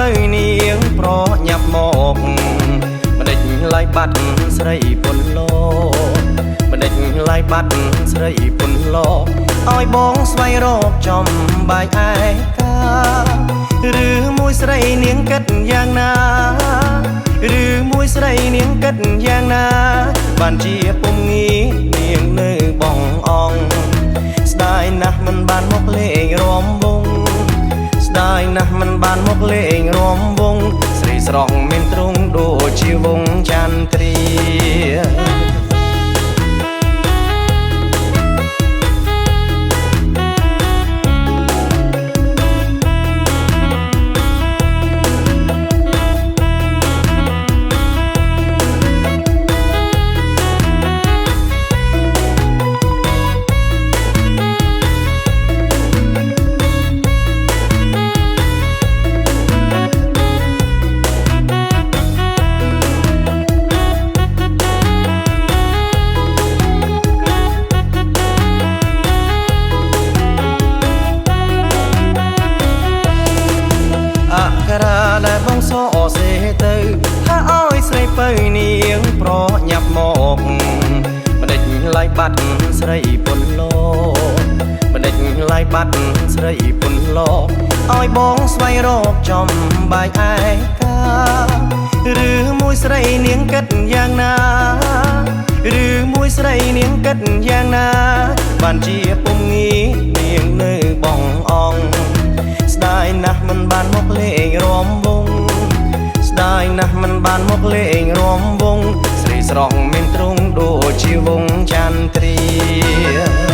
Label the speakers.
Speaker 1: បើនាងប្រញាប់មកម្ដេចឡាយបាត់ស្រីពុនលោម្ដេចឡាយបាត់ស្រីពុនលោឲ្យបងស្វែងរកចំបាយឯកាឬមួយស្រីនាងគិតយ៉ាងណាឬមួយស្រីនាងគិតយ៉ាងណាបានជាពុំងាយនាងនៅបងអងស្ដាយណាស់មិនបានមកលេងរំវងស្ដាយណាស់មិនបានមកលេងរំវងស្រីស្រស់មានទ្រង់ដូចជាវងចន្ទ្រាដែលបងសអសេទៅថាឲ្យស្រីបើនាងប្រញាប់មកម្ដេចឡាយបាត់ស្រីពុនលោម្ដេចឡាយបាត់ស្រីពុនលោឲ្យបងស្វែងរកចំបាយឯកាឬមួយស្រីនាងគិតយ៉ាងណាឬមួយស្រីនាងគិតយ៉ាងណាបានជាពុំងាយនាងនៅបងអងស្ដាយណាស់មិនបានមកលេងរំវងស្ដាយណាស់មិនបានមកលេងរំវងស្រីស្រស់មានទ្រង់ដូចជាវងចន្ទ្រា